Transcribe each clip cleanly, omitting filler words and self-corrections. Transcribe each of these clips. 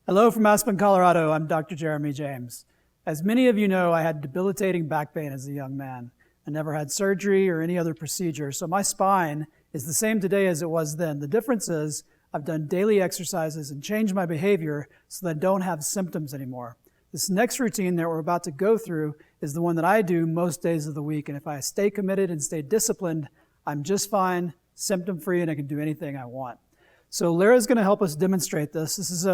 Hello from Aspen, Colorado. I'm Dr. Jeremy James. As many of you know, I had debilitating back pain as a young man. I never had surgery or any other procedure, so my spine is the same today as it was then. The difference is I've done daily exercises and changed my behavior so that I don't have symptoms anymore. This next routine that we're about to go through is the one that I do most days of the week, and if I stay committed and stay disciplined, I'm just fine, symptom-free, and I can do anything I want. So Lara's going to help us demonstrate this. This is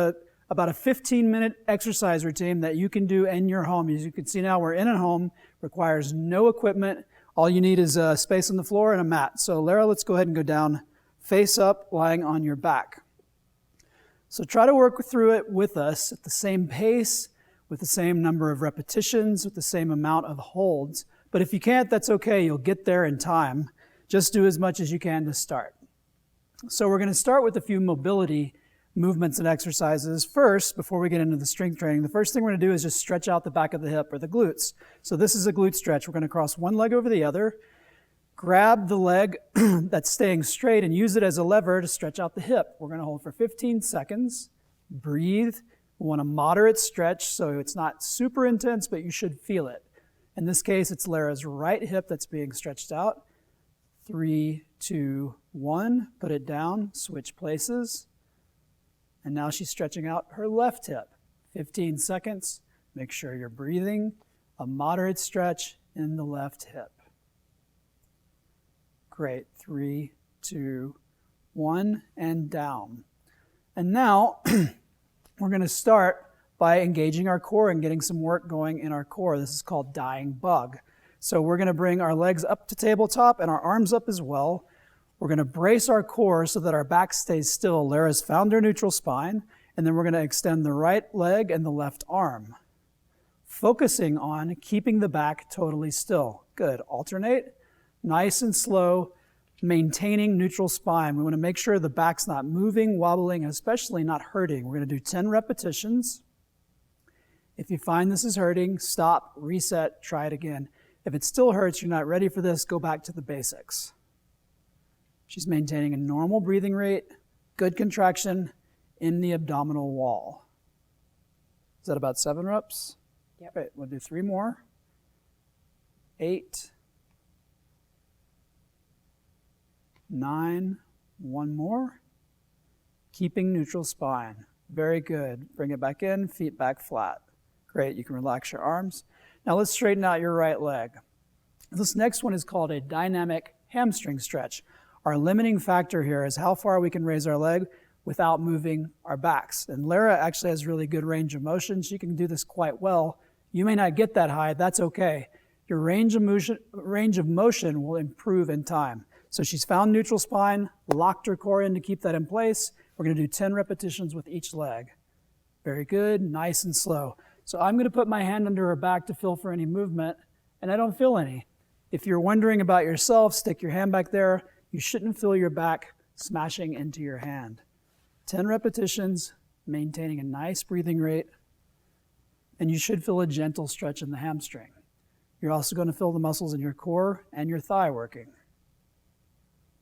about a 15-minute exercise routine that you can do in your home. As you can see now, we're in a home, requires no equipment. All you need is a space on the floor and a mat. So Lara, let's go ahead and go down face up, lying on your back. So try to work through it with us at the same pace, with the same number of repetitions, with the same amount of holds. But if you can't, that's okay. You'll get there in time. Just do as much as you can to start. So we're going to start with a few mobility movements and exercises. First, before we get into the strength training, the first thing we're going to do is just stretch out the back of the hip or the glutes. So this is a glute stretch. We're going to cross one leg over the other, grab the leg that's staying straight and use it as a lever to stretch out the hip. We're going to hold for 15 seconds. Breathe. We want a moderate stretch, so it's not super intense, but you should feel it. In this case, it's Lara's right hip that's being stretched out. 3, 2, 1. Put it down. Switch places. And now she's stretching out her left hip. 15 seconds. Make sure you're breathing. A moderate stretch in the left hip. Great. 3, 2, 1, and down. And now we're going to start by engaging our core and getting some work going in our core. This is called dying bug. So we're going to bring our legs up to tabletop and our arms up as well. We're going to brace our core so that our back stays still. Lara's found her neutral spine, and then we're going to extend the right leg and the left arm, focusing on keeping the back totally still. Good. Alternate, nice and slow, maintaining neutral spine. We want to make sure the back's not moving, wobbling, and especially not hurting. We're going to do 10 repetitions. If you find this is hurting, stop, reset, try it again. If it still hurts, you're not ready for this, go back to the basics. She's maintaining a normal breathing rate, good contraction in the abdominal wall. Is that about 7 reps? Yep. Great, we'll do 3 more. 8, 9, 1 more. Keeping neutral spine. Very good. Bring it back in, feet back flat. Great, you can relax your arms. Now let's straighten out your right leg. This next one is called a dynamic hamstring stretch. Our limiting factor here is how far we can raise our leg without moving our backs. And Lara actually has really good range of motion. She can do this quite well. You may not get that high. That's okay. Your range of motion will improve in time. So she's found neutral spine, locked her core in to keep that in place. We're going to do 10 repetitions with each leg. Very good, nice and slow. So I'm going to put my hand under her back to feel for any movement, and I don't feel any. If you're wondering about yourself, stick your hand back there. You shouldn't feel your back smashing into your hand. 10 repetitions, maintaining a nice breathing rate, and you should feel a gentle stretch in the hamstring. You're also going to feel the muscles in your core and your thigh working.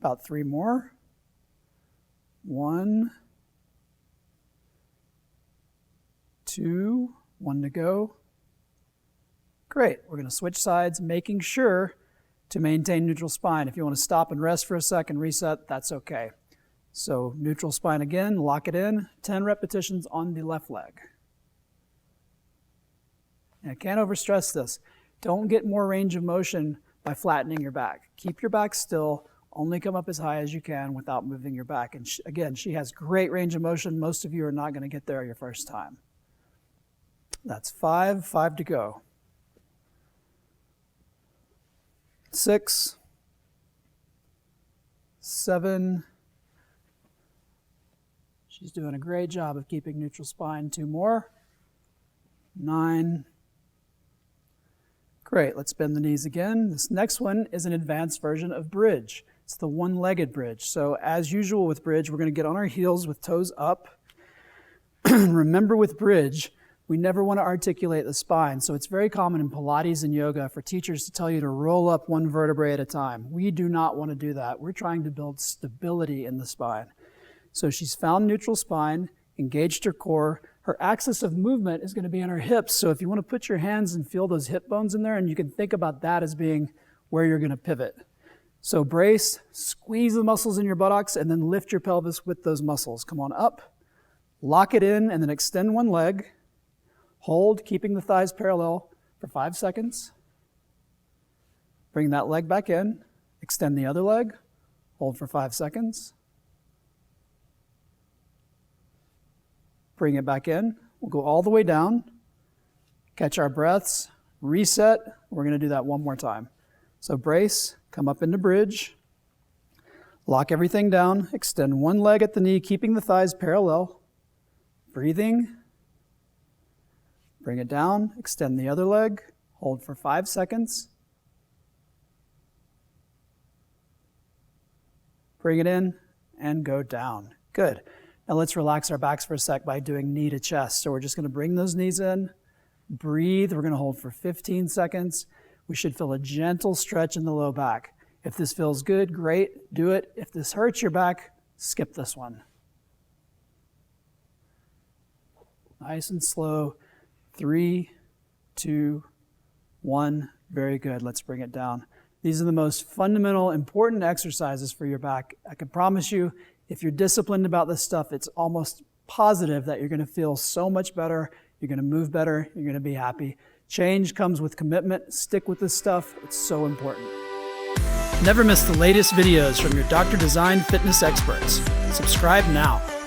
About 3 more. 1, 2, 1 to go. Great. We're going to switch sides, making sure to maintain neutral spine. If you want to stop and rest for a second, reset, that's okay. So neutral spine again, lock it in, 10 repetitions on the left leg. And I can't overstress this. Don't get more range of motion by flattening your back. Keep your back still, only come up as high as you can without moving your back. And again, she has great range of motion. Most of you are not going to get there your first time. That's 5 to go. 6, 7. She's doing a great job of keeping neutral spine. 2 more. 9. Great, let's bend the knees again. This next one is an advanced version of bridge. It's the one-legged bridge. So as usual with bridge, we're going to get on our heels with toes up. Remember with bridge, we never want to articulate the spine. So it's very common in Pilates and yoga for teachers to tell you to roll up one vertebrae at a time. We do not want to do that. We're trying to build stability in the spine. So she's found neutral spine, engaged her core. her axis of movement is going to be in her hips. So if you want to put your hands and feel those hip bones in there, and you can think about that as being where you're going to pivot. So brace, squeeze the muscles in your buttocks, and then lift your pelvis with those muscles. Come on up, lock it in, and then extend one leg. Hold, keeping the thighs parallel for 5 seconds. Bring that leg back in, extend the other leg, hold for 5 seconds. Bring it back in. We'll go all the way down, catch our breaths, reset. We're going to do that one more time. So brace, come up into bridge, lock everything down, extend one leg at the knee, keeping the thighs parallel. Breathing. Bring it down, extend the other leg, hold for 5 seconds. Bring it in and go down. Good. Now let's relax our backs for a sec by doing knee to chest. So we're just going to bring those knees in, breathe. We're going to hold for 15 seconds. We should feel a gentle stretch in the low back. If this feels good, great, do it. If this hurts your back, skip this one. Nice and slow. 3, 2, 1. Very good. Let's bring it down. These are the most fundamental, important exercises for your back. I can promise you, if you're disciplined about this stuff, it's almost positive that you're going to feel so much better, you're going to move better, you're going to be happy. Change comes with commitment. Stick with this stuff. It's so important. Never miss the latest videos from your Dr. Design fitness experts. Subscribe now.